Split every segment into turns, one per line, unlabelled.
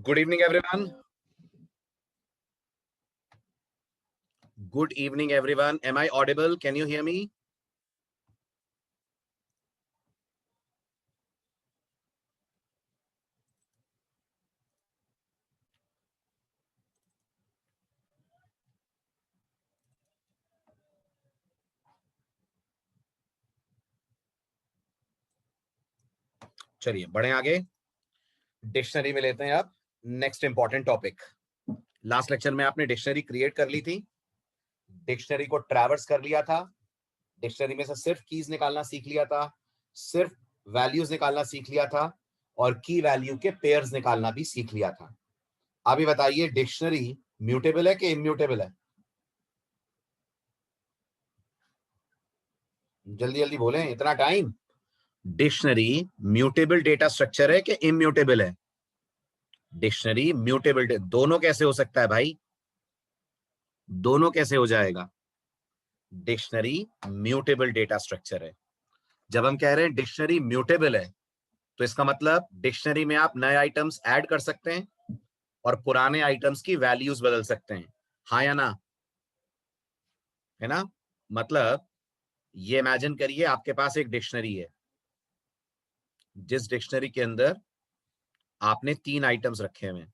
Good evening, everyone. Good evening, everyone. Am I audible? Can you hear me? चलिए बढ़े आगे। Dictionary में लेते हैं अब next important topic. Last lecture में आपने डिक्शनरी क्रिएट कर ली थी, डिक्शनरी को ट्रैवर्स कर लिया था, डिक्शनरी में से सिर्फ कीज निकालना सीख लिया था, सिर्फ वैल्यूज निकालना सीख लिया था और की वैल्यू के पेयर्स निकालना भी सीख लिया था। अभी बताइए डिक्शनरी म्यूटेबल है कि इम्यूटेबल है? जल्दी जल्दी बोलें, इतना time. Dictionary mutable data structure है कि इम्यूटेबल है? डिक्शनरी म्यूटेबल, दोनों कैसे हो सकता है भाई? दोनों कैसे हो जाएगा? डिक्शनरी म्यूटेबल डेटा स्ट्रक्चर है। जब हम कह रहे हैं डिक्शनरी म्यूटेबल है तो इसका मतलब डिक्शनरी में आप नए आइटम्स ऐड कर सकते हैं और पुराने आइटम्स की वैल्यूज बदल सकते हैं। हाँ या ना? है ना? मतलब ये इमेजिन करिए आपके पास एक डिक्शनरी है, जिस डिक्शनरी के अंदर आपने 3 आइटम्स रखे हुए हैं।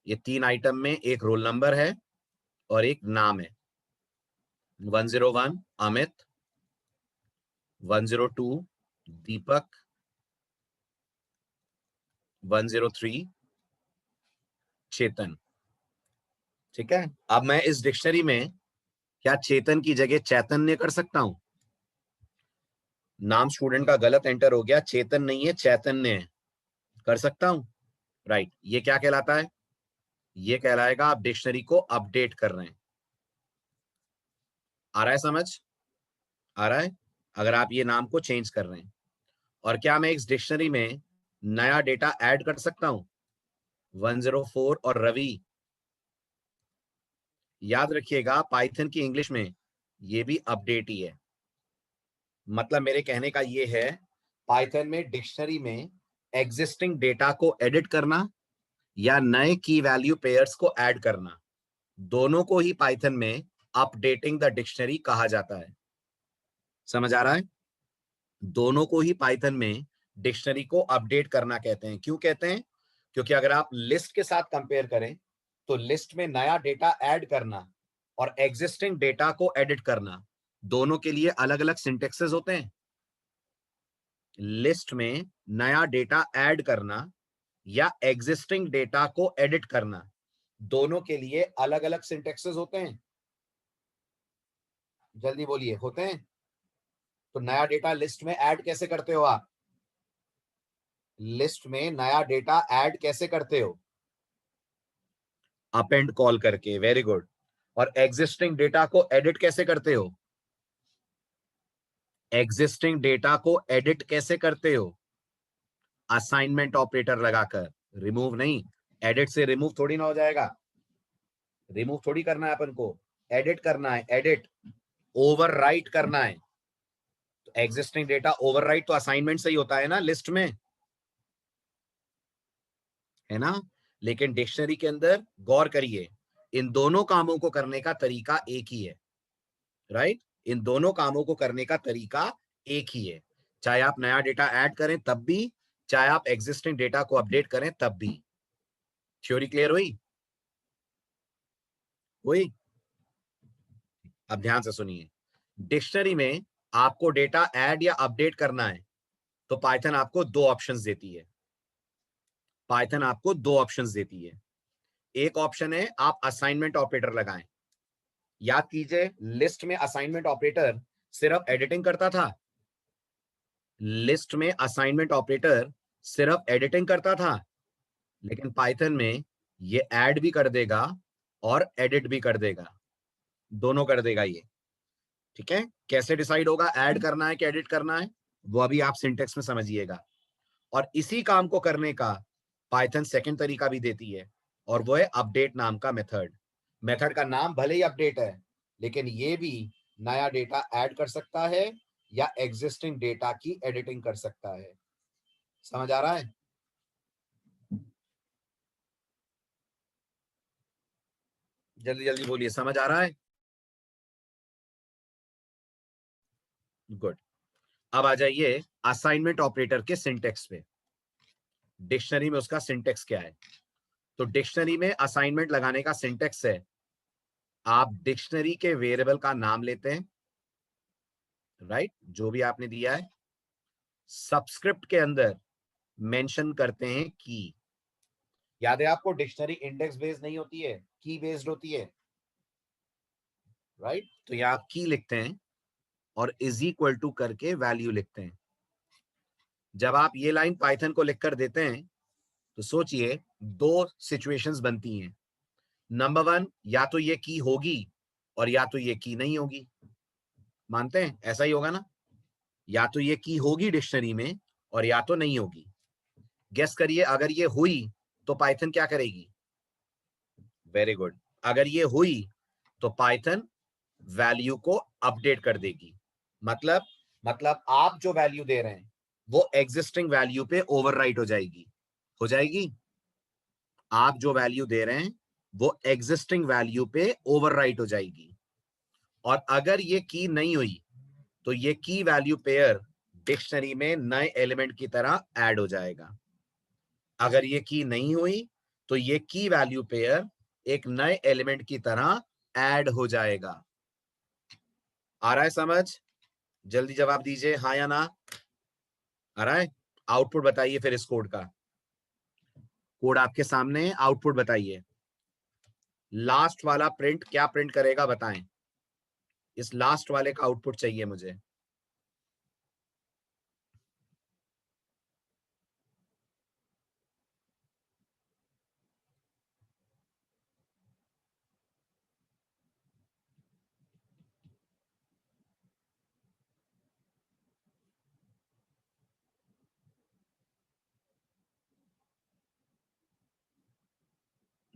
ये 3 आइटम में एक रोल नंबर है और एक नाम है। 101 अमित, 102 दीपक, 103 चेतन। ठीक है, अब मैं इस डिक्शनरी में क्या चेतन की जगह चैतन्य कर सकता हूं? नाम स्टूडेंट का गलत एंटर हो गया, चेतन नहीं है चैतन्य है। कर सकता हूं? राइट। ये क्या कहलाता है? ये कहलाएगा आप डिक्शनरी को अपडेट कर रहे हैं। आ रहा है समझ? आ रहा है? अगर आप ये नाम को चेंज कर रहे हैं। और क्या मैं इस डिक्शनरी में नया डेटा ऐड कर सकता हूं? 104 और रवि। याद रखिएगा पाइथन की इंग्लिश में ये भी अपडेट ही है। मतलब मेरे कहने का ये है, पाइथन में डिक्शनरी में एग्जिस्टिंग डेटा को एडिट करना या नए की वैल्यू पेयर्स को ऐड करना, दोनों को ही पाइथन में अपडेटिंग द डिक्शनरी कहा जाता है। समझ आ रहा है? दोनों को ही पाइथन में डिक्शनरी को अपडेट करना कहते हैं। क्यों कहते हैं? क्योंकि अगर आप लिस्ट के साथ कंपेयर करें तो लिस्ट में नया डेटा ऐड करना और एग्जिस्टिंग डेटा को एडिट करना, दोनों के लिए अलग अलग सिंटेक्सेस होते हैं। लिस्ट में नया डेटा ऐड करना या एग्जिस्टिंग डेटा को एडिट करना, दोनों के लिए अलग अलग सिंटेक्सेस होते हैं। जल्दी बोलिए, होते हैं? तो नया डेटा लिस्ट में ऐड कैसे करते हो आप? लिस्ट में नया डेटा ऐड कैसे करते हो? अपेंड कॉल करके। Very good. और एग्जिस्टिंग डेटा को एडिट कैसे करते हो? एग्जिस्टिंग डेटा को एडिट कैसे करते हो? असाइनमेंट ऑपरेटर लगाकर। रिमूव नहीं, एडिट से रिमूव थोड़ी ना हो जाएगा। रिमूव थोड़ी करना है अपन को, एडिट करना है। एडिट, ओवरराइट करना है। तो एग्जिस्टिंग डेटा ओवरराइट तो असाइनमेंट से ही होता है ना, लिस्ट में, है ना? लेकिन डिक्शनरी के अंदर गौर करिए, इन दोनों कामों को करने का तरीका एक ही है। राइट? इन दोनों कामों को करने का तरीका एक ही है। चाहे आप नया डेटा ऐड करें तब भी, चाहे आप एग्जिस्टिंग डेटा को अपडेट करें तब भी। थ्योरी क्लियर हुई? हुई? अब ध्यान से सुनिए। डिक्शनरी में आपको डेटा ऐड या अपडेट करना है तो पाइथन आपको दो ऑप्शंस देती है। पाइथन आपको दो ऑप्शंस देती है। एक ऑप्शन है आप असाइनमेंट ऑपरेटर लगाएं। याद कीजिए, लिस्ट में असाइनमेंट ऑपरेटर सिर्फ एडिटिंग करता था। लिस्ट में असाइनमेंट ऑपरेटर सिर्फ एडिटिंग करता था, लेकिन पाइथन में ये ऐड भी कर देगा और एडिट भी कर देगा, दोनों कर देगा ये। ठीक है? कैसे डिसाइड होगा ऐड करना है कि एडिट करना है, वो अभी आप सिंटेक्स में समझिएगा। और इसी काम को करने का पाइथन सेकंड तरीका भी देती है, और वो है अपडेट नाम का मेथड। मेथड का नाम भले ही अपडेट है, लेकिन ये भी नया डेटा ऐड कर सकता है या एग्जिस्टिंग डेटा की एडिटिंग कर सकता है। समझ आ रहा है? जल्दी जल्दी बोलिए, समझ आ रहा है? गुड। अब आ जाइए असाइनमेंट ऑपरेटर के सिंटेक्स पे। डिक्शनरी में उसका सिंटेक्स क्या है? तो डिक्शनरी में असाइनमेंट लगाने का सिंटेक्स है, आप डिक्शनरी के वेरिएबल का नाम लेते हैं, राइट, जो भी आपने दिया है, सबस्क्रिप्ट के अंदर मेंशन करते हैं की। याद है आपको, डिक्शनरी इंडेक्स बेस्ड नहीं होती है, की बेस्ड होती है, राइट? तो यहां आप की लिखते हैं और इज इक्वल टू करके वैल्यू लिखते हैं। जब आप ये लाइन पाइथन को लिखकर देते हैं तो सोचिए दो सिचुएशंस बनती हैं। नंबर वन, या तो ये की होगी और या तो ये की नहीं होगी। मानते हैं ऐसा ही होगा ना? या तो ये की होगी डिक्शनरी में और या तो नहीं होगी। गेस करिए, अगर ये हुई तो पाइथन क्या करेगी? Very good. अगर ये हुई तो पाइथन वैल्यू को अपडेट कर देगी। मतलब आप जो वैल्यू दे रहे हैं वो एग्जिस्टिंग वैल्यू पे ओवरराइट हो जाएगी। हो जाएगी? आप जो वैल्यू दे रहे हैं वो एग्जिस्टिंग वैल्यू पे ओवरराइट हो जाएगी। और अगर ये की नहीं हुई तो ये की वैल्यू पेयर डिक्शनरी में नए एलिमेंट की तरह ऐड हो जाएगा। अगर ये की नहीं हुई तो ये की वैल्यू पेयर एक नए एलिमेंट की तरह ऐड हो जाएगा। आ रहा है समझ? जल्दी जवाब दीजिए, हाँ या ना। आ रहा है? आउटपुट बताइए फिर इस कोड का। कोड आपके सामने है, आउटपुट बताइए। लास्ट वाला प्रिंट क्या प्रिंट करेगा बताएं। इस लास्ट वाले का आउटपुट चाहिए मुझे।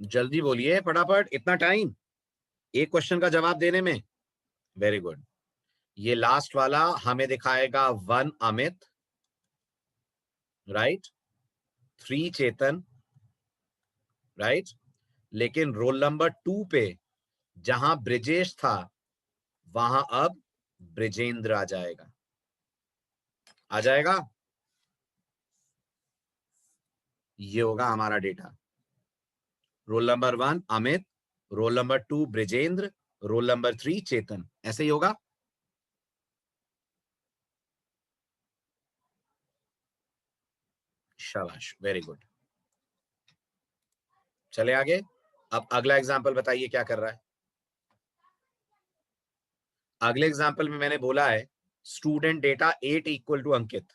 जल्दी बोलिए फटाफट, इतना टाइम एक क्वेश्चन का जवाब देने में? Very good. ये लास्ट वाला हमें दिखाएगा 1 अमित, राइट, 3 चेतन, राइट, लेकिन रोल नंबर 2 पे जहां ब्रिजेश था वहां अब ब्रिजेंद्र आ जाएगा। आ जाएगा? ये होगा हमारा data. Roll number 1 Amit, roll number 2 Brijendra, roll number 3 चेतन। ऐसे ही होगा। शाबाश, वेरी गुड। चले आगे। अब अगला एग्जांपल बताइए क्या कर रहा है। अगले एग्जांपल में मैंने बोला है स्टूडेंट डेटा 8 इक्वल टू अंकित।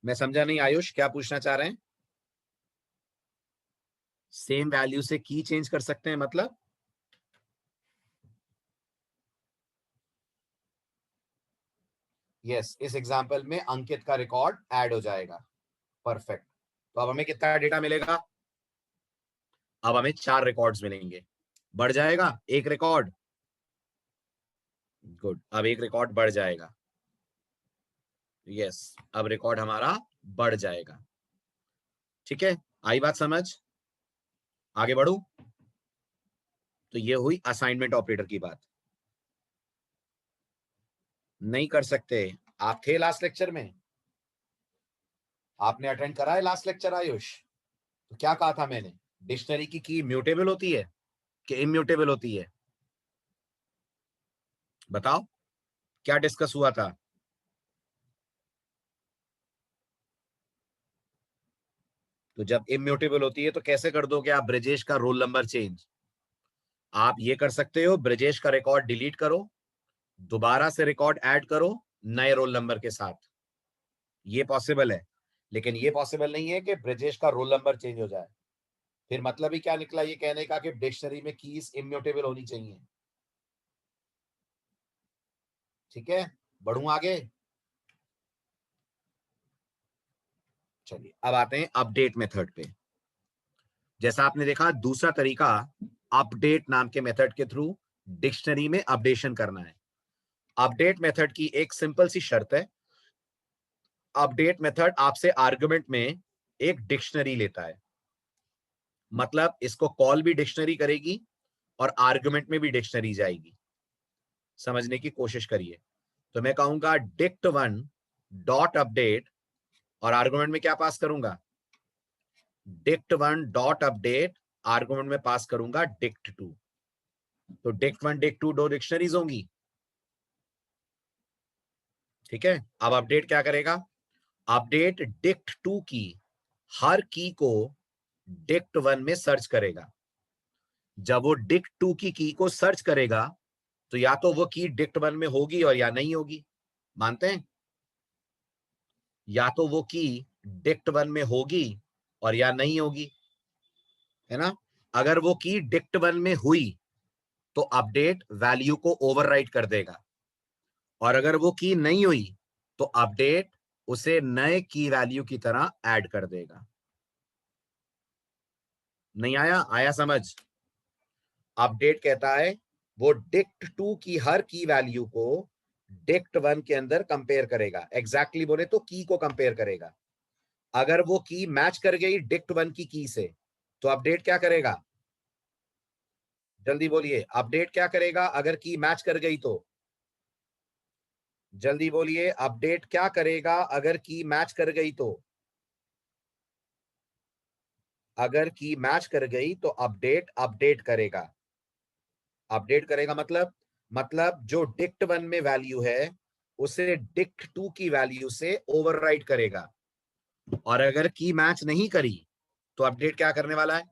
मैं समझा नहीं, आयुष क्या पूछना चाह रहे हैं? सेम वैल्यू से की चेंज कर सकते हैं मतलब? यस, इस एग्जांपल में अंकित का रिकॉर्ड ऐड हो जाएगा। परफेक्ट। तो अब हमें कितना डेटा मिलेगा? अब हमें 4 रिकॉर्ड्स मिलेंगे। बढ़ जाएगा एक रिकॉर्ड। गुड, अब एक रिकॉर्ड बढ़ जाएगा। यस, अब रिकॉर्ड हमारा बढ़ जाएगा। ठीक है, आई बात समझ? आगे बढ़ू? तो ये हुई असाइनमेंट ऑपरेटर की बात। नहीं कर सकते? आप थे लास्ट लेक्चर में? आपने अटेंड करा है लास्ट लेक्चर आयुष? तो क्या कहा था मैंने? डिक्शनरी की म्यूटेबल होती है कि इम्यूटेबल होती है? बताओ, क्या डिस्कस हुआ था? तो जब इम्यूटेबल होती है तो कैसे कर दोगे आप ब्रजेश का रोल नंबर चेंज? आप ये कर सकते हो, ब्रजेश का रिकॉर्ड डिलीट करो, दोबारा से रिकॉर्ड ऐड करो नए रोल नंबर के साथ। ये पॉसिबल है, लेकिन ये पॉसिबल नहीं है कि ब्रजेश का रोल नंबर चेंज हो जाए। फिर मतलब ही क्या निकला ये कहने का कि डिक्शनरी में कीज इम्यूटेबल होनी चाहिए। ठीक है, बढ़ू आगे। चलिए अब आते हैं अपडेट मेथड पे। जैसा आपने देखा, दूसरा तरीका अपडेट नाम के मेथड के थ्रू डिक्शनरी में अपडेशन करना है। अपडेट मेथड की एक सिंपल सी शर्त है, अपडेट मेथड आपसे आर्गुमेंट में एक डिक्शनरी लेता है। मतलब इसको कॉल भी डिक्शनरी करेगी और आर्गुमेंट में भी डिक्शनरी जाएगी। समझने की कोशिश करिए। तो मैं कहूंगा डिक्ट वन डॉट अपडेट और आर्गुमेंट में क्या पास करूंगा, dict one dot update, argument में पास करूंगा डिक्ट टू। तो डिक्ट वन डिक्ट टू दो डिक्शनरीज होंगी, ठीक है। अब अपडेट क्या करेगा, अपडेट डिक्ट टू की हर की को डिक्ट वन में सर्च करेगा। जब वो डिक्ट टू की को सर्च करेगा तो या तो वो की डिक्ट वन में होगी और या नहीं होगी, मानते हैं, या तो वो की डिक्ट वन में होगी और या नहीं होगी, है ना। अगर वो की डिक्ट वन में हुई तो अपडेट वैल्यू को ओवरराइट कर देगा, और अगर वो की नहीं हुई तो अपडेट उसे नए की वैल्यू की तरह ऐड कर देगा। नहीं आया, आया समझ। अपडेट कहता है वो डिक्ट टू की हर की वैल्यू को डिक्ट वन के अंदर कंपेयर करेगा, एग्जैक्टली बोले तो की को कंपेयर करेगा। अगर वो की मैच कर गई डिक्ट वन की से तो अपडेट क्या करेगा, जल्दी बोलिए, अपडेट क्या करेगा अगर की मैच कर गई तो, जल्दी बोलिए, अपडेट क्या करेगा अगर की मैच कर गई तो, अगर की मैच कर गई तो अपडेट अपडेट करेगा। अपडेट करेगा मतलब जो डिक्ट वन में वैल्यू है उसे डिक्ट टू की वैल्यू से ओवरराइट करेगा, और अगर की मैच नहीं करी तो अपडेट क्या करने वाला है,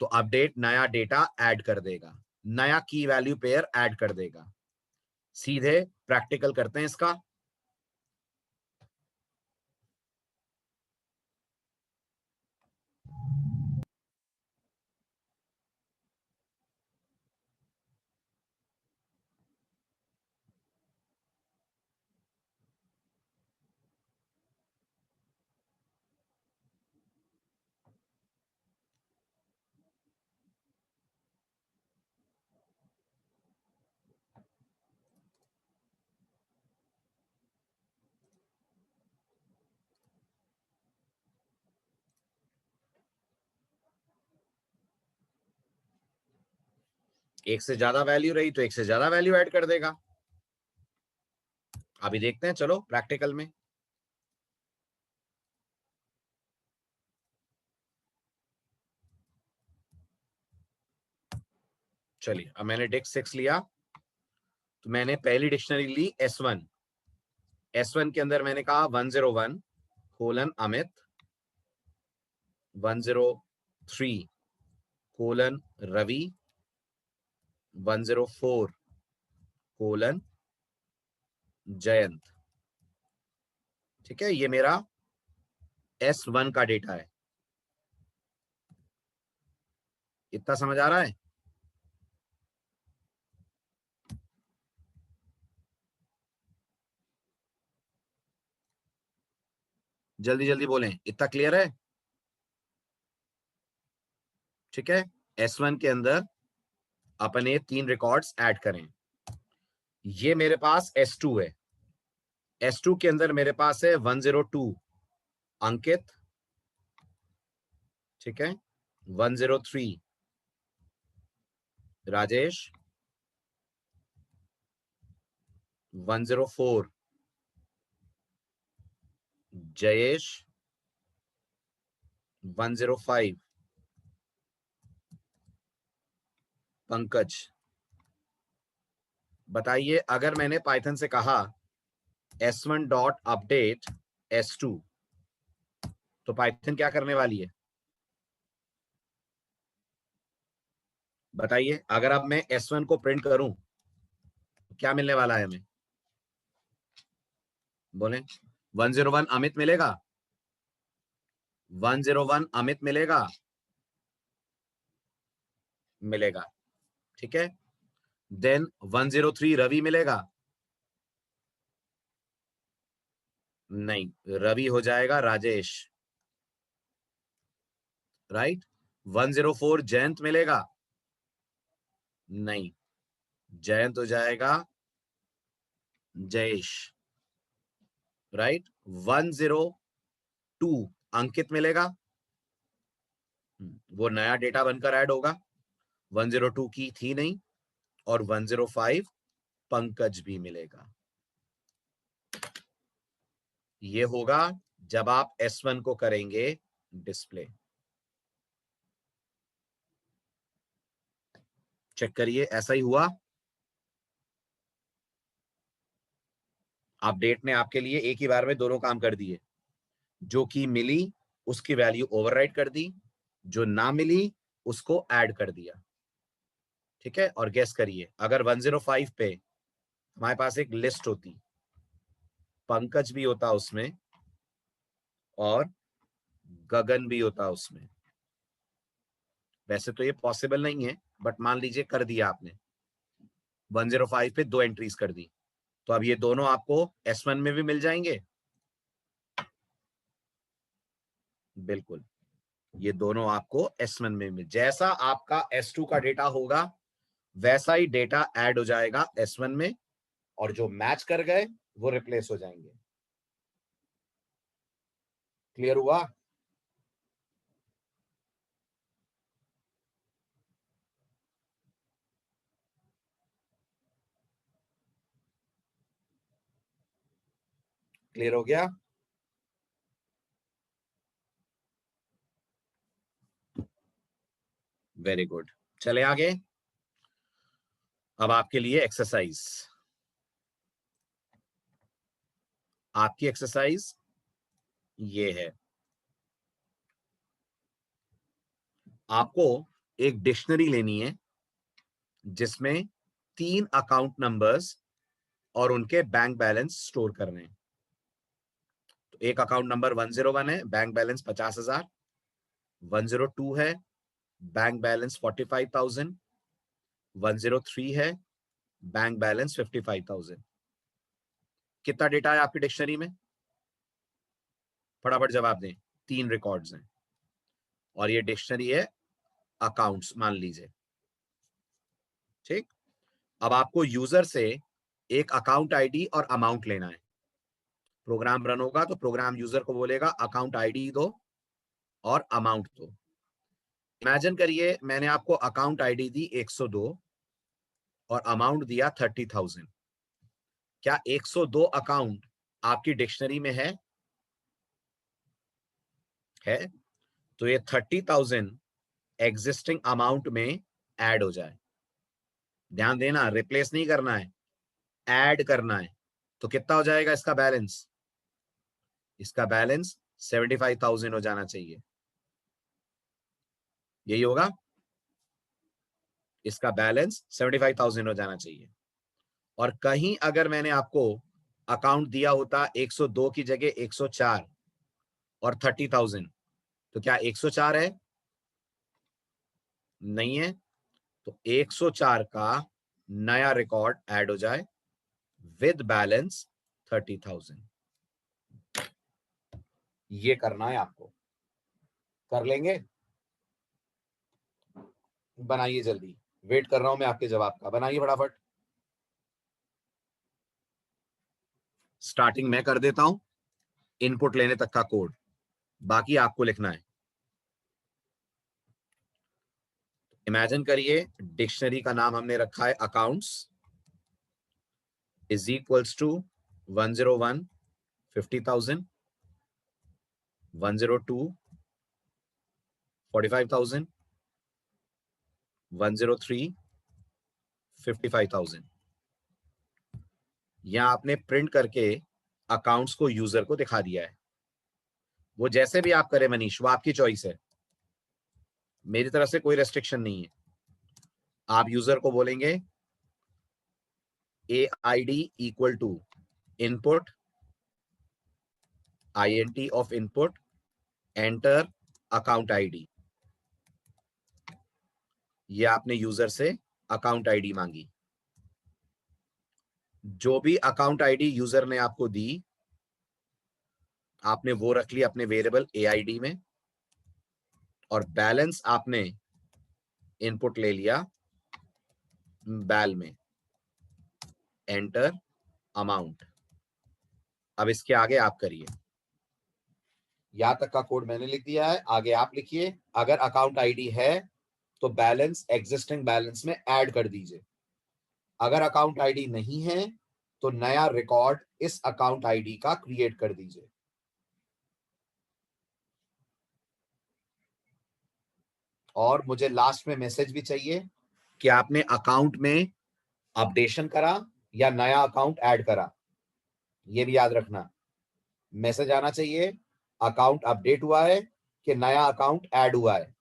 तो अपडेट नया डेटा ऐड कर देगा, नया की वैल्यू पेयर ऐड कर देगा। सीधे प्रैक्टिकल करते हैं इसका। एक से ज्यादा वैल्यू रही तो एक से ज्यादा वैल्यू ऐड कर देगा। अभी देखते हैं, चलो प्रैक्टिकल में। चलिए, अब मैंने डिक्ट 6 लिया तो मैंने पहली डिक्शनरी ली S1। S1 के अंदर मैंने कहा 101 colon Amit, 103 colon Ravi, 104 colon Jayant. ठीक है, ये मेरा S1 का डेटा है। इतना समझ आ रहा है। जल्दी जल्दी बोलें, इतना क्लियर है। ठीक है, S1 के अंदर अपने 3 रिकॉर्ड्स ऐड करें। ये मेरे पास S2 है। S2 के अंदर मेरे पास है 102 अंकित, ठीक है, 103 राजेश, 104 जयेश, 105 पंकज। बताइए, अगर मैंने पाइथन से कहा S1 डॉट अपडेट S2 तो पाइथन क्या करने वाली है, बताइए। अगर अब मैं S1 को प्रिंट करूं तो क्या मिलने वाला है हमें, बोले। 101 अमित मिलेगा, 101 अमित मिलेगा, मिलेगा, ठीक है। देन 103 रवि मिलेगा, नहीं, रवि हो जाएगा राजेश, राइट। 104 जयंत मिलेगा, नहीं, जयंत हो जाएगा जयेश, राइट। 102 अंकित मिलेगा, वो नया डेटा बनकर ऐड होगा। 102 की थी नहीं, और 105 पंकज भी मिलेगा। ये होगा जब आप S1 को करेंगे डिस्प्ले। चेक करिए, ऐसा ही हुआ। अपडेट ने आपके लिए एक ही बार में दोनों काम कर दिए। जो की मिली उसकी वैल्यू ओवरराइट कर दी, जो ना मिली उसको ऐड कर दिया। ठीक है, और गेस करिए, अगर 105 पे हमारे पास एक लिस्ट होती, पंकज भी होता उसमें और गगन भी होता उसमें। वैसे तो ये पॉसिबल नहीं है, बट मान लीजिए कर दिया आपने, 105 पे 2 एंट्रीज कर दी, तो अब ये दोनों आपको S1 में भी मिल जाएंगे। बिल्कुल, ये दोनों आपको S1 में मिल, जैसा आपका S2 का डेटा होगा वैसा ही डेटा ऐड हो जाएगा S1 में, और जो मैच कर गए वो रिप्लेस हो जाएंगे। क्लियर हुआ? क्लियर हो गया? वेरी गुड, चले आगे। अब आपके लिए एक्सरसाइज। आपकी एक्सरसाइज ये है, आपको एक डिक्शनरी लेनी है जिसमें 3 अकाउंट नंबर्स और उनके बैंक बैलेंस स्टोर करने हैं। तो एक अकाउंट नंबर 101 है, बैंक बैलेंस 50,000। 102 है, बैंक बैलेंस 45,000। 103 है, बैंक बैलेंस 55,000। कितना डेटा है आपकी डिक्शनरी में? फटाफट जवाब दें। 3 रिकॉर्ड्स हैं और ये डिक्शनरी है अकाउंट्स मान लीजिए। ठीक, अब आपको यूजर से एक अकाउंट आईडी और अमाउंट लेना है। प्रोग्राम रन होगा तो प्रोग्राम यूजर को बोलेगा अकाउंट आईडी दो और अमाउंट दो। इमेजिन करिए मैंने आपको अकाउंट आईडी दी 102 और अमाउंट दिया 30,000। क्या 102 अकाउंट आपकी डिक्शनरी में है? तो ये 30,000 एग्जिस्टिंग अमाउंट में ऐड हो जाए। ध्यान देना, रिप्लेस नहीं करना है, ऐड करना है। तो कितना हो जाएगा इसका बैलेंस? इसका बैलेंस 75,000 हो जाना चाहिए। यही होगा, इसका बैलेंस 75,000 हो जाना चाहिए। और कहीं अगर मैंने आपको अकाउंट दिया होता 102 की जगह 104 और 30,000, तो क्या 104 है? नहीं है। तो 104 का नया रिकॉर्ड ऐड हो जाए विद बैलेंस 30,000। ये करना है आपको। कर लेंगे? बनाइए जल्दी, वेट कर रहा हूं मैं आपके जवाब का। बनाइए फटाफट। स्टार्टिंग मैं कर देता हूं, इनपुट लेने तक का कोड, बाकी आपको लिखना है। इमेजिन करिए डिक्शनरी का नाम हमने रखा है अकाउंट्स, इज इक्वल्स टू 101 50,000, 102 45,000, 103 55,000। यहां आपने प्रिंट करके अकाउंट्स को यूजर को दिखा दिया है। वो जैसे भी आप करें मनीष, वो आपकी चॉइस है, मेरी तरफ से कोई रेस्ट्रिक्शन नहीं है। आप यूजर को बोलेंगे A I D equal to input, INT of input, enter account ID. ये आपने यूजर से अकाउंट आईडी मांगी। जो भी अकाउंट आईडी यूजर ने आपको दी आपने वो रख ली अपने वेरिएबल AID में, और बैलेंस आपने इनपुट ले लिया बैल में, एंटर अमाउंट। अब इसके आगे आप करिए, यहां तक का कोड मैंने लिख दिया है, आगे आप लिखिए। अगर अकाउंट आईडी है तो बैलेंस एग्जिस्टिंग बैलेंस में ऐड कर दीजिए। अगर अकाउंट आईडी नहीं है तो नया रिकॉर्ड इस अकाउंट आईडी का क्रिएट कर दीजिए। और मुझे लास्ट में मैसेज भी चाहिए कि आपने अकाउंट में अपडेशन करा या नया अकाउंट ऐड करा। ये भी याद रखना, मैसेज आना चाहिए अकाउंट अपडेट हुआ है कि नया अकाउंट ऐड हुआ है।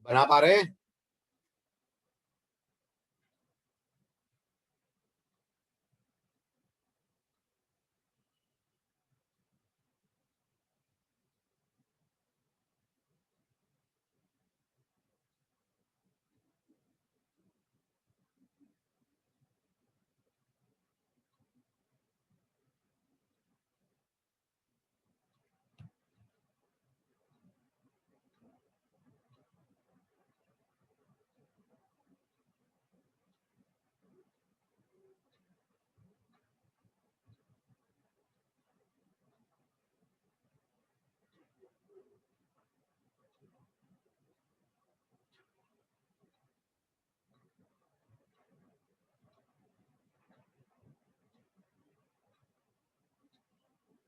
बना पा रहे हैं?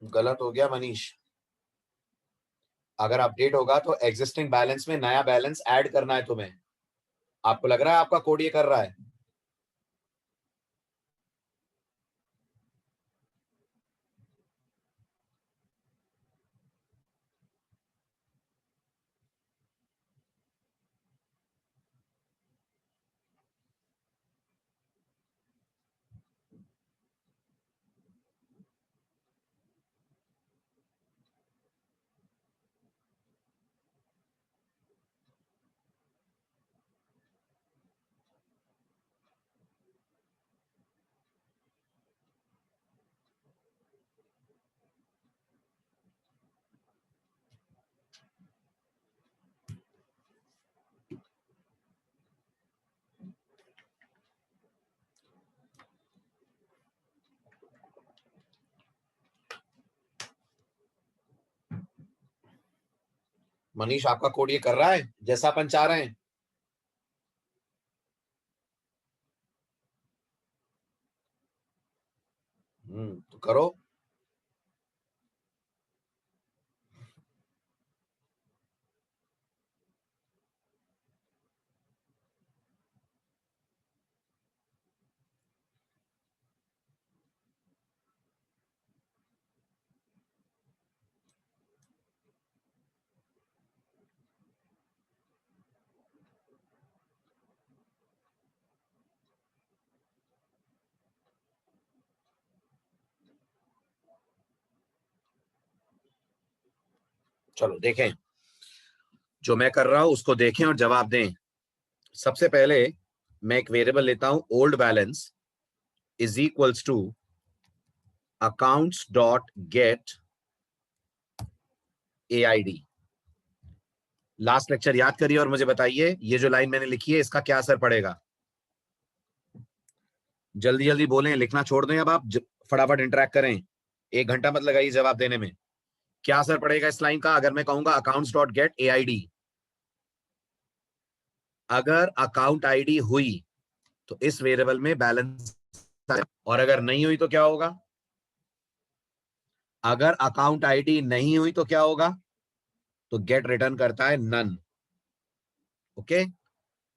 गलत हो गया मनीष। अगर अपडेट होगा तो एग्जिस्टिंग बैलेंस में नया बैलेंस ऐड करना है तुम्हें। आपको लग रहा है आपका कोड ये कर रहा है? मनीष आपका कोड ये कर रहा है जैसा अपन चाह रहे हैं? तो करो। चलो देखें, जो मैं कर रहा हूं उसको देखें और जवाब दें। सबसे पहले मैं एक वेरिएबल लेता हूं, old balance is equals to accounts dot get AID। Last lecture याद करिए और मुझे बताइए ये जो लाइन मैंने लिखी है इसका क्या असर पड़ेगा। जल्दी जल्दी बोलें, लिखना छोड़ दें अब आप, फटाफट इंटरेक्ट करें। 1 घंटा मत लगाइए जवाब देने में। क्या असर पड़ेगा इस लाइन का अगर मैं कहूंगा अकाउंट्स डॉट गेट AID? अगर अकाउंट आईडी हुई तो इस वेरिएबल में बैलेंस, और अगर नहीं हुई तो क्या होगा? अगर अकाउंट आईडी नहीं हुई तो क्या होगा? तो गेट रिटर्न करता है नन। ओके,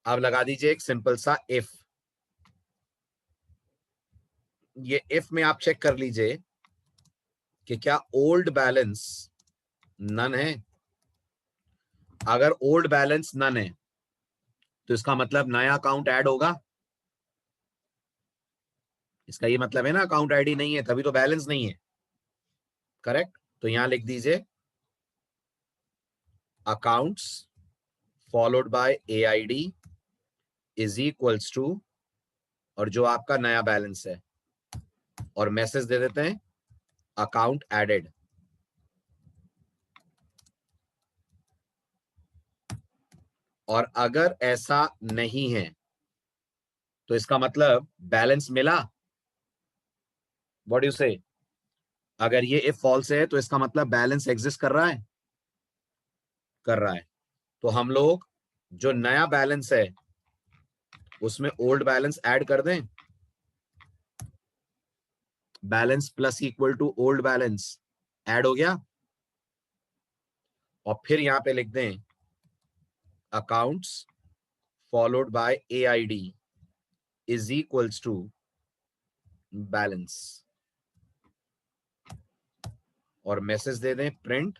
अब लगा दीजिए एक सिंपल सा इफ। ये इफ में आप चेक कर लीजिए कि क्या ओल्ड बैलेंस नन है। अगर ओल्ड बैलेंस नन है तो इसका मतलब नया अकाउंट ऐड होगा। इसका ये मतलब है ना अकाउंट आईडी नहीं है तभी तो बैलेंस नहीं है। करेक्ट। तो यहां लिख दीजिए accounts followed by AID is equals to, और जो आपका नया बैलेंस है, और मैसेज दे देते हैं अकाउंट एडेड। और अगर ऐसा नहीं है तो इसका मतलब बैलेंस मिला। व्हाट यू से? अगर ये इफ फॉल्स है तो इसका मतलब बैलेंस एग्जिस्ट कर रहा है, कर रहा है। तो हम लोग जो नया बैलेंस है उसमें ओल्ड बैलेंस ऐड कर दें। Balance plus equal to old balance add हो गया। और फिर यहां पे लिख दें accounts followed by AID is equals to balance, और मैसेज दे दें print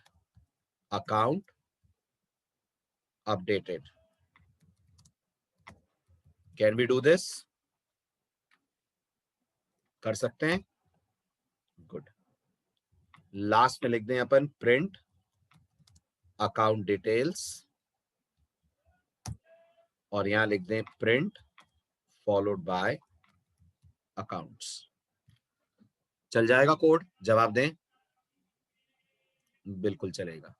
account updated. Can we do this? कर सकते हैं। गुड। लास्ट में लिख दें अपन प्रिंट अकाउंट डिटेल्स, और यहां लिख दें प्रिंट फॉलोड बाय अकाउंट्स। चल जाएगा कोड? जवाब दें। बिल्कुल चलेगा।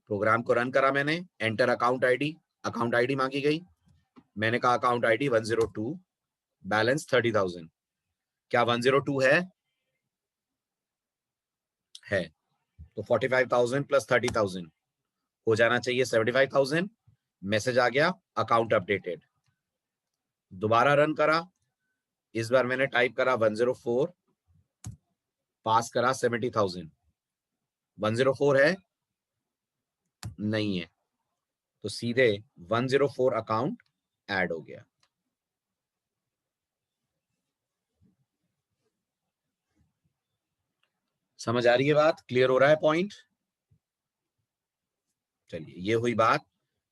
प्रोग्राम को रन करा मैंने, एंटर अकाउंट आईडी मांगी गई। मैंने कहा अकाउंट आईडी 102, बैलेंस 30,000। क्या 102 है? तो 45,000 प्लस 30,000 हो जाना चाहिए 75,000। मैसेज आ गया अकाउंट अपडेटेड। दोबारा रन करा, इस बार मैंने टाइप करा 104, पास करा 70,000। 104 है? नहीं है। तो सीधे 104 अकाउंट ऐड हो गया। समझ आ रही है बात? क्लियर हो रहा है पॉइंट? चलिए, ये हुई बात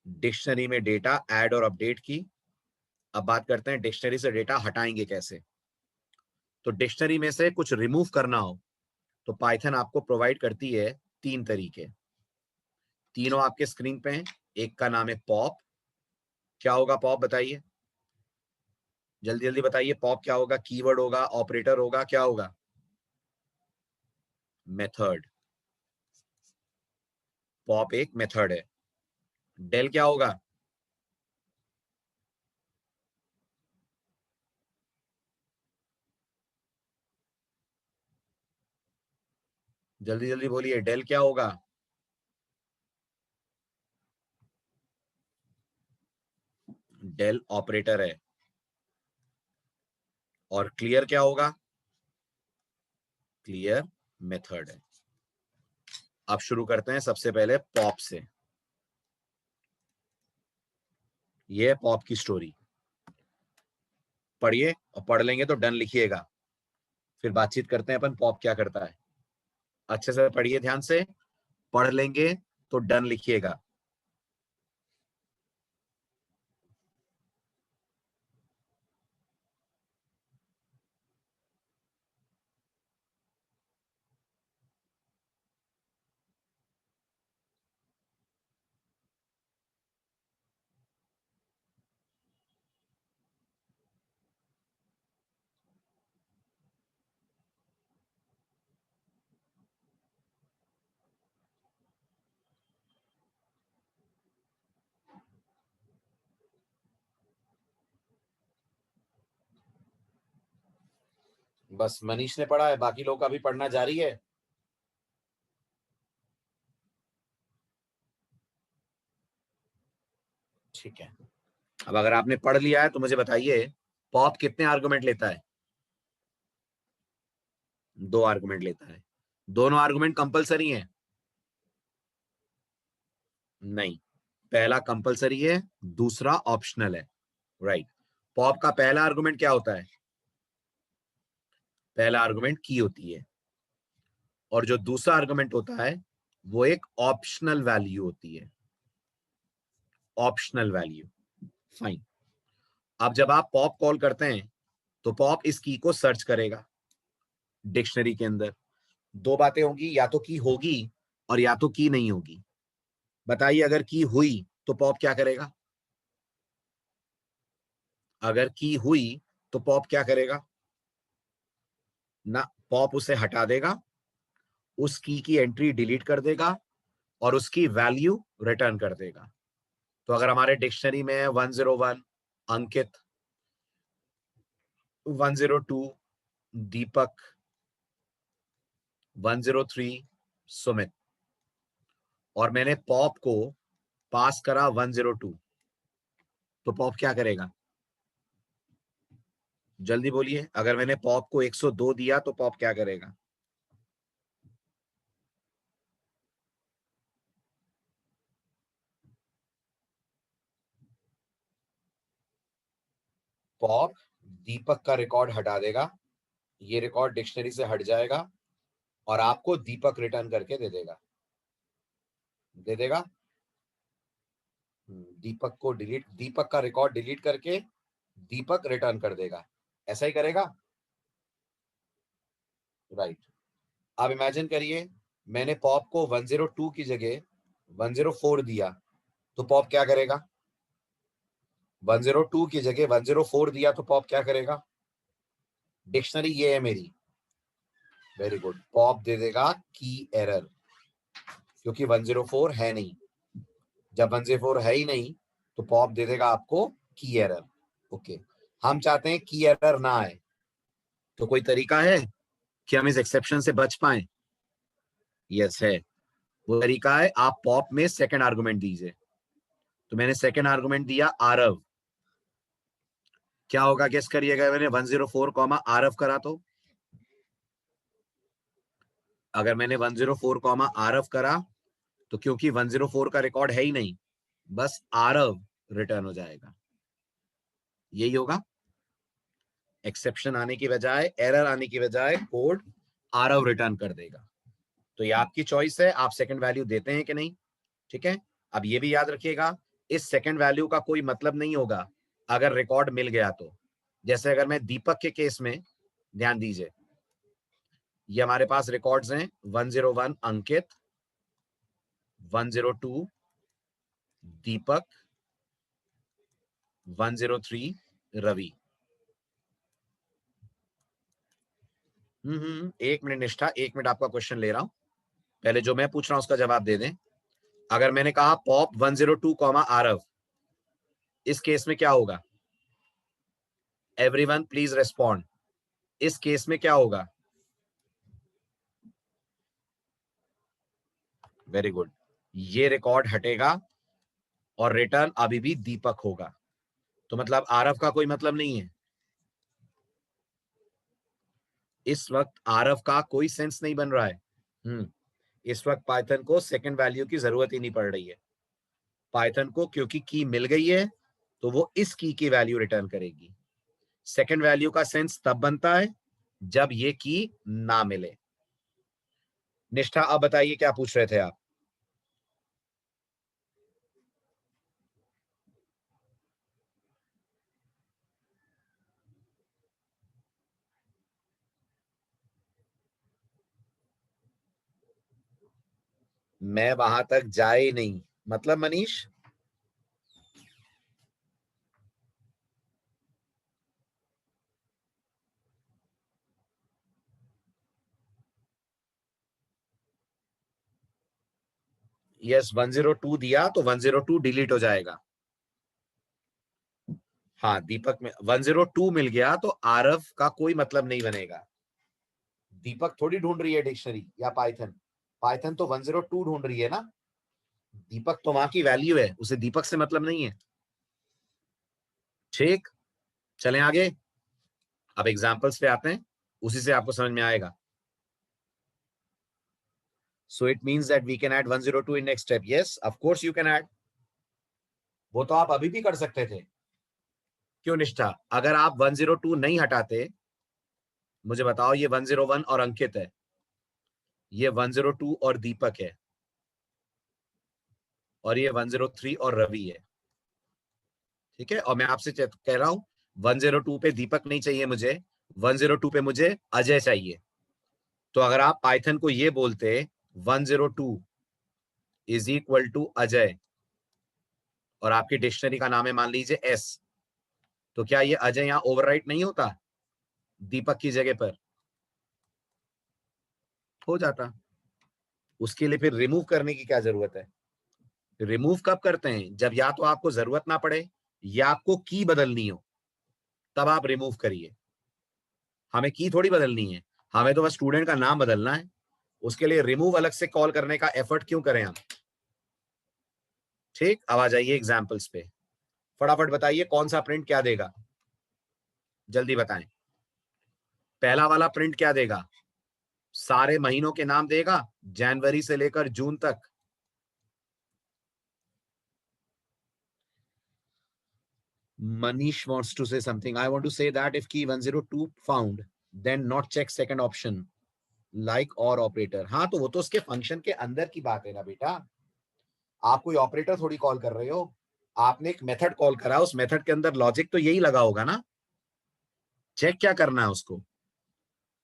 डिक्शनरी में डेटा ऐड और अपडेट की। अब बात करते हैं डिक्शनरी से डेटा हटाएंगे कैसे। तो डिक्शनरी में से कुछ रिमूव करना हो तो पाइथन आपको प्रोवाइड करती है 3 तरीके। तीनों आपके स्क्रीन पे हैं। एक का नाम है पॉप। क्या होगा पॉप? बताइए, जल्दी जल्दी बताइए। पॉप क्या होगा? कीवर्ड होगा, ऑपरेटर होगा, क्या होगा? मेथड। पॉप एक मेथड है। डेल क्या होगा? जल्दी जल्दी बोलिए, डेल क्या होगा? डेल ऑपरेटर है। और क्लियर क्या होगा? क्लियर मेथड है। अब शुरू करते हैं सबसे पहले पॉप से। ये है पॉप की स्टोरी। पढ़िए, और पढ़ लेंगे तो डन लिखिएगा। फिर बातचीत करते हैं अपन पॉप क्या करता है। अच्छे से पढ़िए ध्यान से, पढ़ लेंगे तो डन लिखिएगा। बस मनीष ने पढ़ा है, बाकी लोग का भी पढ़ना जारी है। ठीक है। अब अगर आपने पढ़ लिया है तो मुझे बताइए पॉप कितने आर्गुमेंट लेता है? 2 आर्गुमेंट लेता है। दोनों आर्गुमेंट कंपलसरी हैं? नहीं। पहला कंपलसरी है, दूसरा ऑप्शनल है, राइट। पॉप का पहला आर्गुमेंट क्या होता है? पहला आर्गुमेंट की होती है, और जो दूसरा आर्गुमेंट होता है वो एक ऑप्शनल वैल्यू होती है, ऑप्शनल वैल्यू। फाइन। अब जब आप पॉप कॉल करते हैं तो पॉप इस की को सर्च करेगा डिक्शनरी के अंदर। दो बातें होंगी, या तो की होगी और या तो की नहीं होगी। बताइए, अगर की हुई तो पॉप क्या करेगा? अगर की हुई तो पॉप क्या करेगा? ना, पॉप उसे हटा देगा, उस की एंट्री डिलीट कर देगा और उसकी वैल्यू रिटर्न कर देगा। तो अगर हमारे डिक्शनरी में है 101 अंकित, 102 दीपक, 103 सुमित, और मैंने पॉप को पास करा 102, तो पॉप क्या करेगा? जल्दी बोलिए। अगर मैंने पॉप को 102 दिया तो पॉप क्या करेगा? पॉप दीपक का रिकॉर्ड हटा देगा, ये रिकॉर्ड डिक्शनरी से हट जाएगा और आपको दीपक रिटर्न करके दे देगा। दे देगा। दीपक को डिलीट, दीपक का रिकॉर्ड डिलीट करके दीपक रिटर्न कर देगा। ऐसा ही करेगा, राइट। अब इमेजिन करिए मैंने पॉप को 102 की जगह 104 दिया, तो पॉप क्या करेगा? 102 की जगह 104 दिया तो पॉप क्या करेगा? डिक्शनरी ये है मेरी, वेरी गुड। पॉप दे देगा की एरर, क्योंकि 104 है नहीं। जब 104 है ही नहीं तो पॉप दे देगा आपको की एरर। ओके, हम चाहते हैं की एरर ना आए, तो कोई तरीका है कि हम इस एक्सेप्शन से बच पाए? यस है। वो तरीका है, आप पॉप में सेकंड आर्गुमेंट दीजिए। तो मैंने सेकंड आर्गुमेंट दिया आरव। क्या होगा गेस करिएगा? मैंने 104 कॉमा आरव करा तो, अगर मैंने 104 कॉमा आरव करा तो क्योंकि 104 का रिकॉर्ड है ही नहीं, बस आरव रिटर्न हो जाएगा। यही होगा। एक्सेप्शन आने की बजाय, एरर आने की बजाय कोड आरव रिटर्न कर देगा। तो ये आपकी चॉइस है, आप सेकंड वैल्यू देते हैं कि नहीं। ठीक है। अब ये भी याद रखिएगा, इस सेकंड वैल्यू का कोई मतलब नहीं होगा अगर रिकॉर्ड मिल गया तो। जैसे अगर मैं दीपक के केस में, ध्यान दीजिए, ये हमारे पास रिकॉर्ड्स हैं 101 अंकित, 102 दीपक, 103 रवि। एक मिनट निष्ठा, एक मिनट आपका क्वेश्चन ले रहा हूं। पहले जो मैं पूछ रहा हूं उसका जवाब दे दें। अगर मैंने कहा पॉप 102 कॉमा आरव, इस केस में क्या होगा? Everyone please respond. इस केस में क्या होगा? Very good. ये रिकॉर्ड हटेगा और रिटर्न अभी भी दीपक होगा। तो मतलब आरव का कोई मतलब नहीं है। इस वक्त आरव का कोई सेंस नहीं बन रहा है। इस वक्त पाइथन को सेकंड वैल्यू की जरूरत ही नहीं पड़ रही है। पाइथन को क्योंकि की मिल गई है तो वो इस की वैल्यू रिटर्न करेगी। सेकंड वैल्यू का सेंस तब बनता है जब ये की ना मिले। निष्ठा, अब बताइए क्या पूछ रहे थे आप? मैं वहां तक जाए ही नहीं, मतलब मनीष? यस, 102 दिया तो 102 डिलीट हो जाएगा। हाँ, दीपक में 102 मिल गया तो आरव का कोई मतलब नहीं बनेगा। दीपक थोड़ी ढूंढ रही है डिक्शनरी या पाइथन। पाइथन तो 102 ढूंढ रही है ना। दीपक तो वहां की वैल्यू है, उसे दीपक से मतलब नहीं है। ठीक, चलें आगे। अब एग्जांपल्स पे आते हैं, उसी से आपको समझ में आएगा। So it means that we can add 102 in next step. Yes, of course you can add. वो तो आप अभी भी कर सकते थे। क्यों निष्ठा? अगर आप 102 नहीं हटाते, मुझे बताओ, ये 101 और अंकित है, ये 102 और दीपक है, और ये 103 और रवि है। ठीक है, और मैं आपसे कह रहा हूं 102 पे दीपक नहीं चाहिए मुझे, 102 पे मुझे अजय चाहिए। तो अगर आप पाइथन को ये बोलते 102 इज इक्वल टू अजय, और आपकी डिक्शनरी का नाम है मान लीजिए एस, तो क्या ये अजय यहां ओवरराइट नहीं होता दीपक की जगह पर? हो जाता। उसके लिए फिर रिमूव करने की क्या जरूरत है? रिमूव कब करते हैं? जब या तो आपको जरूरत ना पड़े या आपको की बदलनी हो, तब आप रिमूव करिए। हमें की थोड़ी बदलनी है, हमें तो बस स्टूडेंट का नाम बदलना है। उसके लिए रिमूव अलग से कॉल करने का एफर्ट क्यों करें हम? ठीक, अब आ जाइए एग्जाम्पल्स पे। फटाफट बताइए कौन सा प्रिंट क्या देगा, जल्दी बताएं। पहला वाला प्रिंट क्या देगा? सारे महीनों के नाम देगा, जनवरी से लेकर जून तक। Manish wants to say something. I want to say that if key 102 found, then not check second option like or operator. हाँ, तो वो तो उसके फंक्शन के अंदर की बात है ना बेटा। आप कोई ऑपरेटर थोड़ी कॉल कर रहे हो, आपने एक मेथड कॉल करा, उस मेथड के अंदर लॉजिक तो यही लगा होगा ना। चेक क्या करना है उसको?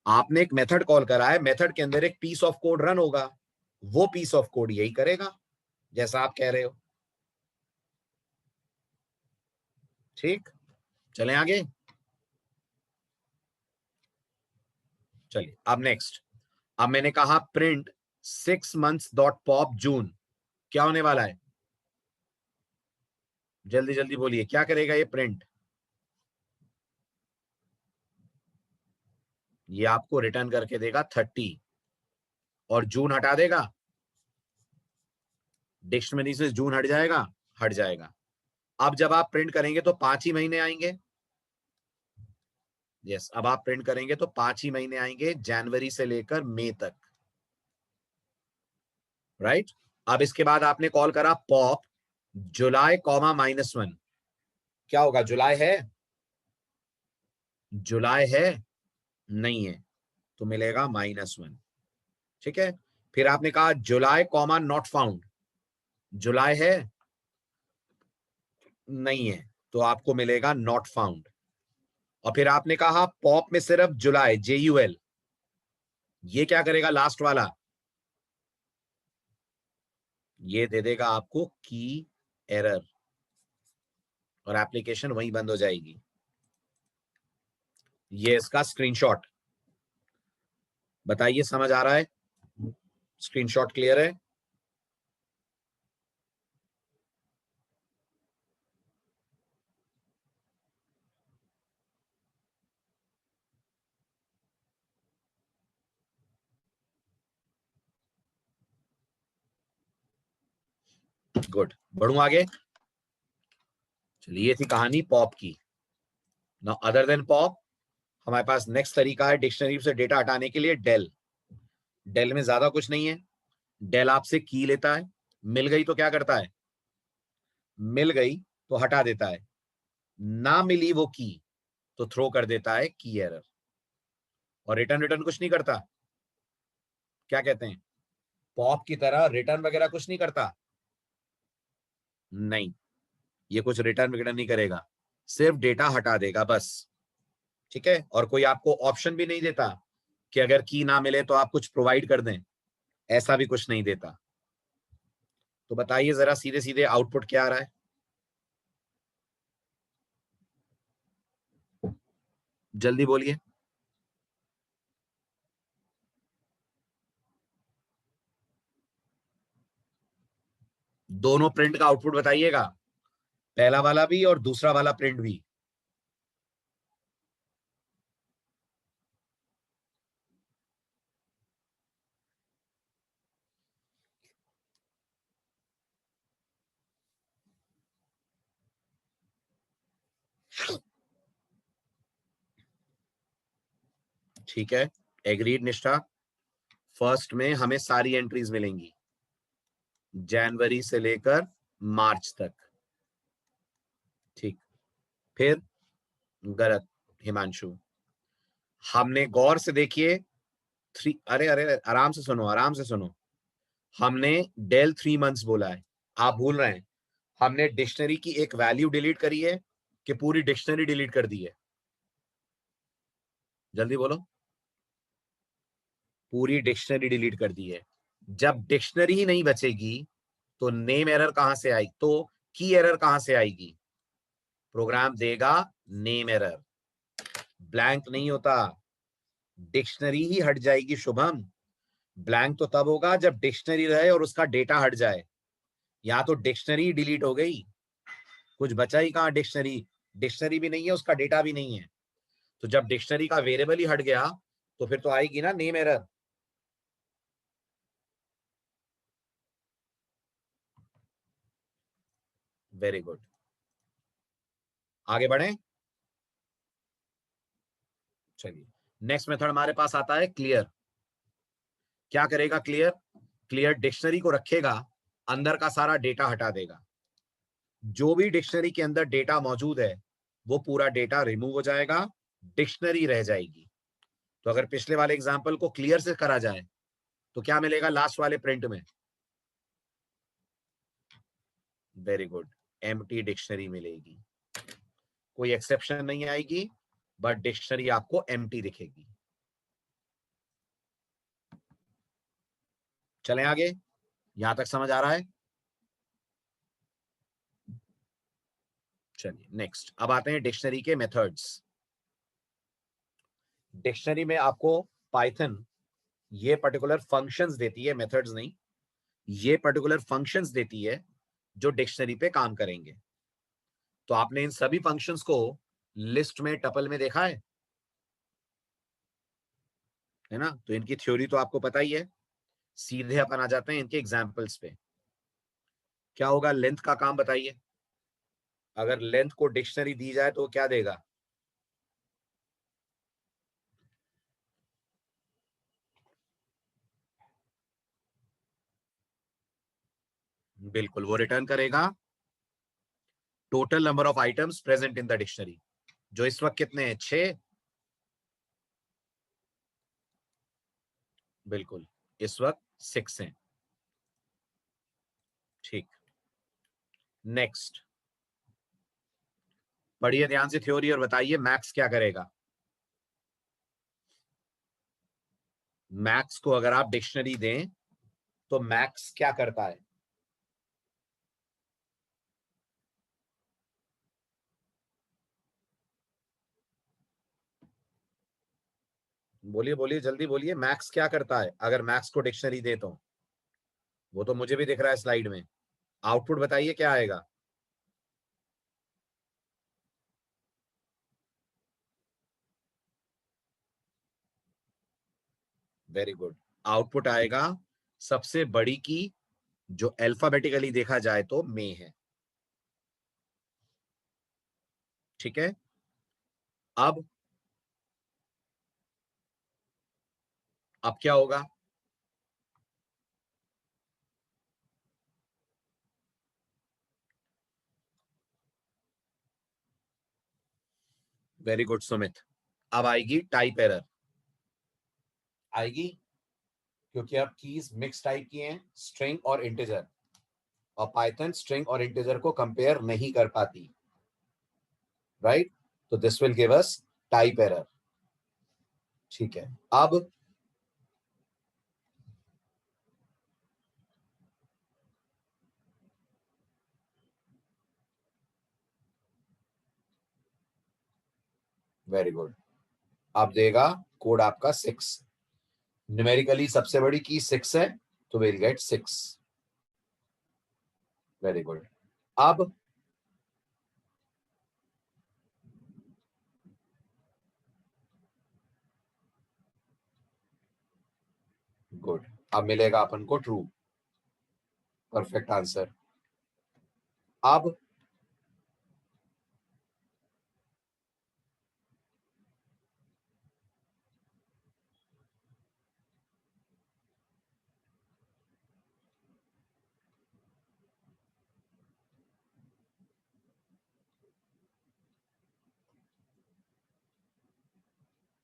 आपने एक मेथड कॉल करा है, मेथड के अंदर एक पीस ऑफ कोड रन होगा, वो पीस ऑफ कोड यही करेगा जैसा आप कह रहे हो। ठीक, चलें आगे। चलिए अब नेक्स्ट। अब मैंने कहा प्रिंट 6 months डॉट पॉप जून, क्या होने वाला है? जल्दी जल्दी बोलिए, क्या करेगा ये प्रिंट? ये आपको रिटर्न करके देगा 30, और जून हटा देगा। डिक्शनरी से जून हट जाएगा, हट जाएगा। अब जब आप प्रिंट करेंगे तो 5 ही महीने आएंगे। यस, अब आप प्रिंट करेंगे तो 5 ही महीने आएंगे, जनवरी से लेकर मई तक। राइट। अब इसके बाद आपने कॉल करा पॉप जुलाई कॉमा -1, क्या होगा? जुलाई है? जुलाई है? नहीं है, तो मिलेगा -1। ठीक है। फिर आपने कहा जुलाई कॉमा नॉट फाउंड, जुलाई है? नहीं है, तो आपको मिलेगा नॉट फाउंड। और फिर आपने कहा पॉप में सिर्फ जुलाई, JUL, ये क्या करेगा लास्ट वाला? ये दे देगा आपको की एरर, और एप्लीकेशन वहीं बंद हो जाएगी। ये इसका स्क्रीनशॉट, बताइए समझ आ रहा है? स्क्रीनशॉट क्लियर है? गुड, बढ़ूं आगे। चलिए, ये थी कहानी पॉप की। नाउ अदर देन पॉप, हमारे पास नेक्स्ट तरीका है डिक्शनरी से डेटा हटाने के लिए, डेल। डेल में ज्यादा कुछ नहीं है। डेल आपसे की लेता है, मिल गई तो क्या करता है? मिल गई तो हटा देता है, ना मिली वो की तो थ्रो कर देता है की एरर, और रिटर्न रिटर्न कुछ नहीं करता। क्या कहते हैं? पॉप की तरह रिटर्न वगैरह कुछ नहीं करता। नहीं, ये कुछ रिटर्न वगैरह नहीं करेगा, सिर्फ डेटा हटा देगा बस। ठीक है, और कोई आपको ऑप्शन भी नहीं देता कि अगर की ना मिले तो आप कुछ प्रोवाइड कर दें, ऐसा भी कुछ नहीं देता। तो बताइए जरा सीधे सीधे आउटपुट क्या आ रहा है? जल्दी बोलिए। दोनों प्रिंट का आउटपुट बताइएगा, पहला वाला भी और दूसरा वाला प्रिंट भी। ठीक है, एग्रीड निष्ठा। फर्स्ट में हमें सारी एंट्रीज मिलेंगी जनवरी से लेकर मार्च तक। ठीक, फिर गलत हिमांशु। हमने गौर से देखिए अरे अरे आराम से सुनो, आराम से सुनो। हमने डेल 3 मंथ्स बोला है, आप भूल रहे हैं। हमने डिक्शनरी की एक वैल्यू डिलीट करी है कि पूरी डिक्शनरी डिलीट कर दी है? जल्दी बोलो। पूरी डिक्शनरी डिलीट कर दी है। जब डिक्शनरी ही नहीं बचेगी तो नेम एरर कहां से आएगी, तो की एरर कहां से आएगी? प्रोग्राम देगा नेम एरर, ब्लैंक नहीं होता। डिक्शनरी ही हट जाएगी शुभम। ब्लैंक तो तब होगा जब डिक्शनरी रहे और उसका डेटा हट जाए। या तो डिक्शनरी डिलीट हो गई, कुछ बचा ही कहां डिक्शनरी, डिक्शनरी भी नहीं है, उसका डेटा भी नहीं है। तो जब डिक्शनरी का वेरिएबल ही हट गया तो फिर तो आएगी ना नेम एरर। वेरी गुड, आगे बढ़े। चलिए, नेक्स्ट मेथड हमारे पास आता है क्लियर। क्या करेगा क्लियर? क्लियर डिक्शनरी को रखेगा, अंदर का सारा डेटा हटा देगा। जो भी डिक्शनरी के अंदर डेटा मौजूद है वो पूरा डेटा रिमूव हो जाएगा, डिक्शनरी रह जाएगी। तो अगर पिछले वाले एग्जांपल को क्लियर से करा जाए तो क्या मिलेगा लास्ट वाले प्रिंट में? वेरी गुड, एम्प्टी डिक्शनरी मिलेगी। कोई एक्सेप्शन नहीं आएगी, बट डिक्शनरी आपको एम्प्टी दिखेगी। चलें आगे, यहां तक समझ आ रहा है? चलिए नेक्स्ट, अब आते हैं डिक्शनरी के मेथड्स। डिक्शनरी में आपको पाइथन ये पर्टिकुलर फंक्शंस देती है, मेथड्स नहीं, ये पर्टिकुलर फंक्शंस देती है जो डिक्शनरी पे काम करेंगे। तो आपने इन सभी फंक्शंस को लिस्ट में, टपल में देखा है ना? तो इनकी थ्योरी तो आपको पता ही है। सीधे अपन आ जाते हैं इनके एग्जाम्पल्स पे। क्या होगा लेंथ का काम, बताइए। अगर लेंथ को डिक्शनरी दी जाए तो क्या देगा? बिल्कुल, वो रिटर्न करेगा total number of items present in the dictionary, जो इस वक्त कितने हैं? 6। बिल्कुल, इस वक्त 6 हैं। ठीक, नेक्स्ट पढ़िए ध्यान से थ्योरी और बताइए मैक्स क्या करेगा। मैक्स को अगर आप डिक्शनरी दें तो मैक्स क्या करता है? बोलिए बोलिए, जल्दी बोलिए, मैक्स क्या करता है अगर मैक्स को डिक्शनरी दे तो? वो तो मुझे भी दिख रहा है स्लाइड में। आउटपुट बताइए क्या आएगा? वेरी गुड, आउटपुट आएगा सबसे बड़ी की, जो अल्फाबेटिकली देखा जाए तो मे है। ठीक है, अब क्या होगा? वेरी गुड सुमित, अब आएगी टाइप एरर। आएगी क्योंकि अब कीज मिक्स टाइप की हैं, स्ट्रिंग और इंटीजर, और पाइथन स्ट्रिंग और इंटीजर को कंपेयर नहीं कर पाती, राइट? तो this will give us type error. ठीक है, अब वेरी गुड, अब देगा कोड आपका 6। न्यूमेरिकली सबसे बड़ी की 6 है तो विल गेट 6। वेरी गुड, अब गुड, अब मिलेगा अपन को ट्रू। Perfect answer. अब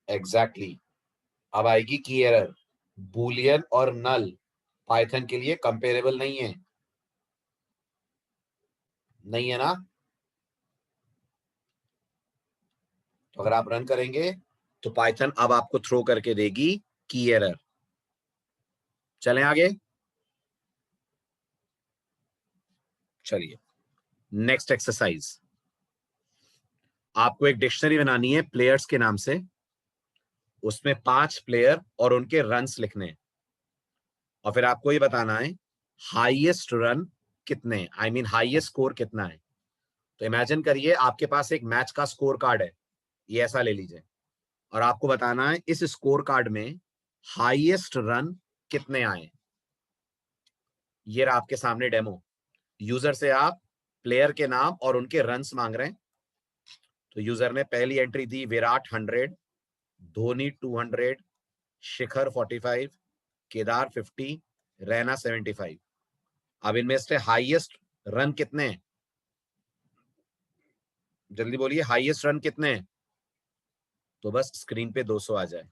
एग्जैक्टली exactly. अब आएगी की एरर। बूलियन और नल पाइथन के लिए कंपेरेबल नहीं है, नहीं है ना। तो अगर आप रन करेंगे तो पाइथन अब आपको थ्रो करके देगी की एरर। चलें आगे, चलिए नेक्स्ट एक्सरसाइज। आपको एक डिक्शनरी बनानी है प्लेयर्स के नाम से, उसमें 5 प्लेयर और उनके रन्स लिखने हैं, और फिर आपको ये बताना है हाईएस्ट रन कितने, आई मीन हाईएस्ट स्कोर कितना है। तो इमेजिन करिए आपके पास एक मैच का स्कोर कार्ड है, ये ऐसा ले लीजिए, और आपको बताना है इस स्कोर कार्ड में हाईएस्ट रन कितने आए। ये रहा आपके सामने डेमो। यूजर से आप प्लेयर के नाम और उनके रन्स मांग रहे हैं। तो यूजर ने पहली एंट्री दी विराट 100, धोनी 200, शिखर 45, केदार 50, रैना 75। अब इनमें से हाईएस्ट रन कितने हैं, जल्दी बोलिए हाईएस्ट रन कितने हैं। तो बस स्क्रीन पे 200 आ जाए।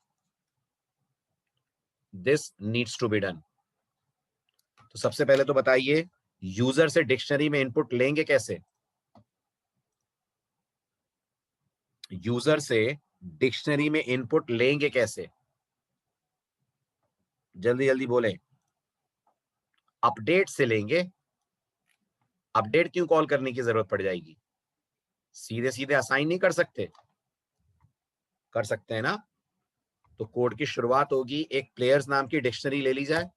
This needs to be done. तो सबसे पहले तो बताइए यूजर से डिक्शनरी में इनपुट लेंगे कैसे। यूजर से डिक्शनरी में इनपुट लेंगे कैसे, जल्दी जल्दी बोले। अपडेट से लेंगे। अपडेट क्यों कॉल करने की जरूरत पड़ जाएगी, सीधे सीधे असाइन नहीं कर सकते, कर सकते हैं ना। तो कोड की शुरुआत होगी, एक प्लेयर्स नाम की डिक्शनरी ले ली जाए,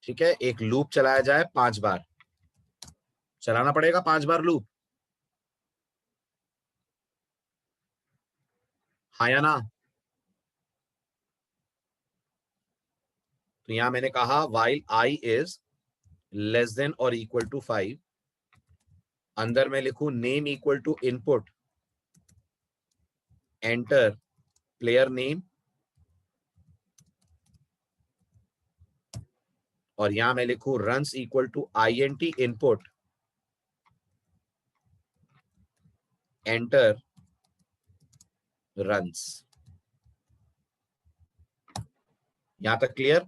ठीक है, एक लूप चलाया जाए 5 बार, चलाना पड़ेगा 5 बार लूप, हाँ या ना। तो यहां मैंने कहा while I is less than और इक्वल टू 5, अंदर मैं लिखूं name equal to input, enter player name, और यहां मैं लिखूं runs equal to INT input, enter runs. यहां तक क्लियर।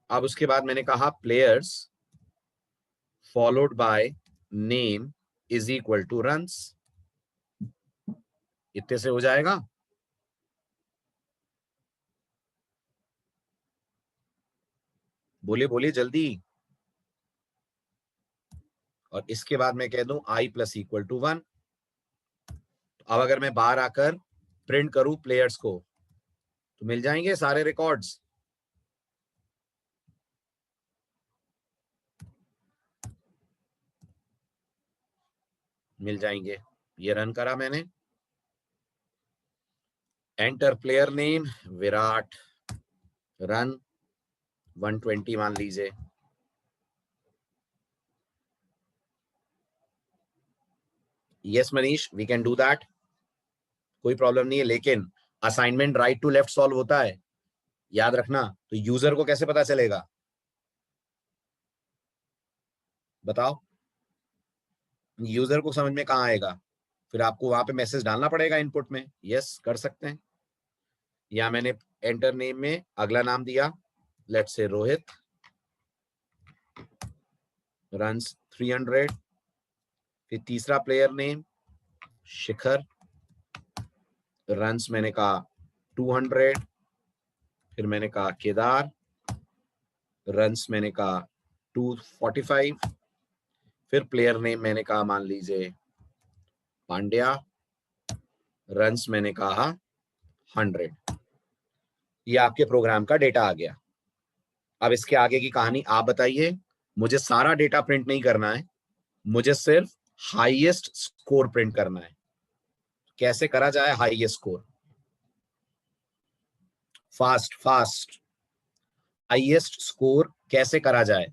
अब उसके बाद मैंने कहा players followed by name is equal to runs, इतने से हो जाएगा। बोलिए बोलिए जल्दी। और इसके बाद मैं कह दूं आई प्लस इक्वल टू 1। अब अगर मैं बाहर आकर प्रिंट करूं प्लेयर्स को तो मिल जाएंगे सारे रिकॉर्ड्स। मिल जाएंगे। ये रन करा मैंने, enter player name Virat, run 120 मान लीजिए। Yes Manish we can do that, कोई प्रॉब्लम नहीं है, लेकिन assignment right to left solve होता है, याद रखना। तो यूजर को कैसे पता चलेगा, बताओ। यूजर को समझ में कहाँ आएगा, फिर आपको वहां पे मैसेज डालना पड़ेगा इनपुट में। यस कर सकते हैं। या मैंने एंटर नेम में अगला नाम दिया, लेट्स से रोहित, रन्स 300, फिर तीसरा प्लेयर नेम शिखर, रन्स मैंने कहा 200, फिर मैंने कहा केदार, रन्स मैंने कहा 245, फिर प्लेयर नेम मैंने कहा मान लीजिए पांड्या, रन्स मैंने कहा 100। ये आपके प्रोग्राम का डेटा आ गया। अब इसके आगे की कहानी आप बताइए। मुझे सारा डेटा प्रिंट नहीं करना है, मुझे सिर्फ हाईएस्ट स्कोर प्रिंट करना है। कैसे करा जाए highest score, fast fast. Highest score कैसे करा जाए,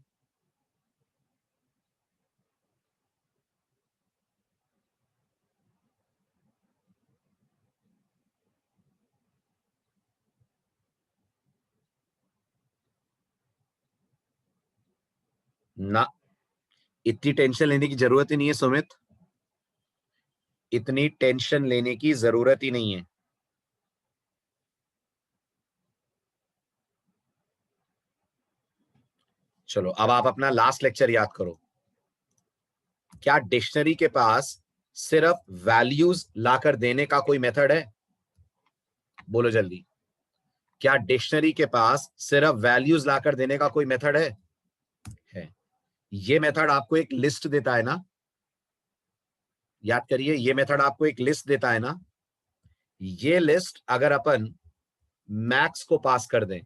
ना इतनी टेंशन लेने की जरूरत ही नहीं है सुमित। इतनी टेंशन लेने की जरूरत ही नहीं है। चलो अब आप अपना लास्ट लेक्चर याद करो। क्या डिक्शनरी के पास सिर्फ वैल्यूज लाकर देने का कोई मेथड है? बोलो जल्दी। क्या डिक्शनरी के पास सिर्फ वैल्यूज लाकर देने का कोई मेथड है? ये मेथड आपको एक लिस्ट देता है ना, याद करिए, ये मेथड आपको एक लिस्ट देता है ना। ये लिस्ट अगर अपन मैक्स को पास कर दें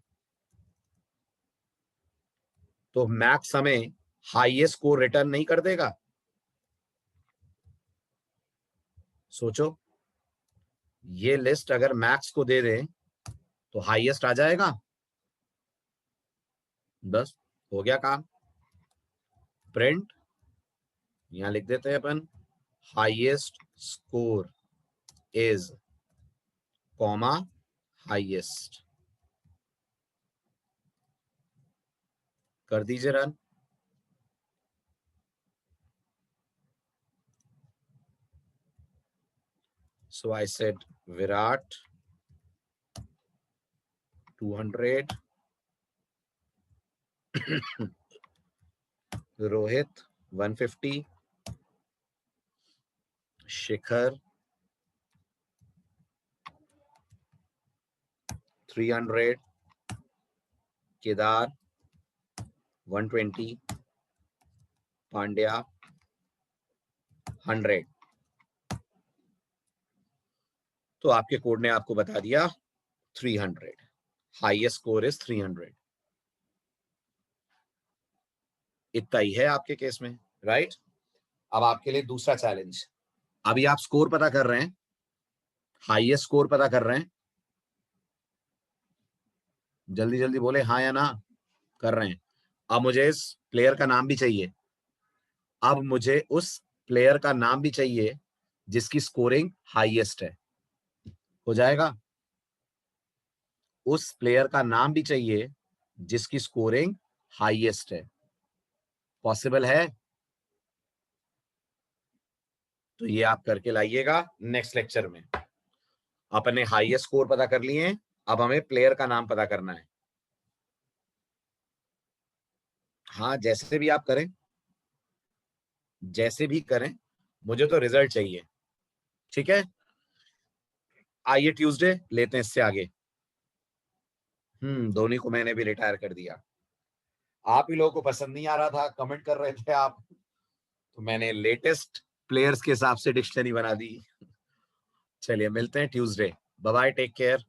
तो मैक्स हमें हाईएस्ट स्कोर रिटर्न नहीं कर देगा? सोचो, ये लिस्ट अगर मैक्स को दे दें तो हाईएस्ट आ जाएगा। बस हो गया काम। प्रिंट, यहां लिख देते हैं अपन, highest score is comma highest, कर दीजिए run. So I said Virat 200, Rohit 150, Shikhar 300, Kedar 120, Pandya 100। तो आपके कोड ने आपको बता दिया 300, हाईएस्ट स्कोर इज 300। इतना ही है आपके केस में, राइट? अब आपके लिए दूसरा चैलेंज। अभी आप स्कोर पता कर रहे हैं, हाईएस्ट स्कोर पता कर रहे हैं, जल्दी जल्दी बोले हाँ या ना। कर रहे हैं। अब मुझे इस प्लेयर का नाम भी चाहिए। अब मुझे उस प्लेयर का नाम भी चाहिए जिसकी स्कोरिंग हाईएस्ट है। हो जाएगा? उस प्लेयर का नाम भी चाहिए जिसकी स्कोरिंग हाईएस्ट है। पॉसिबल है? तो ये आप करके लाइएगा नेक्स्ट लेक्चर में। अपने हाईएस्ट स्कोर पता कर लिए, अब हमें प्लेयर का नाम पता करना है। हाँ, जैसे भी आप करें, जैसे भी करें, मुझे तो रिजल्ट चाहिए। ठीक है, आइए ट्यूसडे लेते हैं इससे आगे। धोनी को मैंने भी रिटायर कर दिया। आप ही लोगों को पसंद नहीं आ रहा था, कमेंट कर रहे थे आप, तो मैंने लेटेस्ट प्लेयर्स के हिसाब से डिक्शनरी बना दी। चलिए मिलते हैं Tuesday. Bye bye, take care.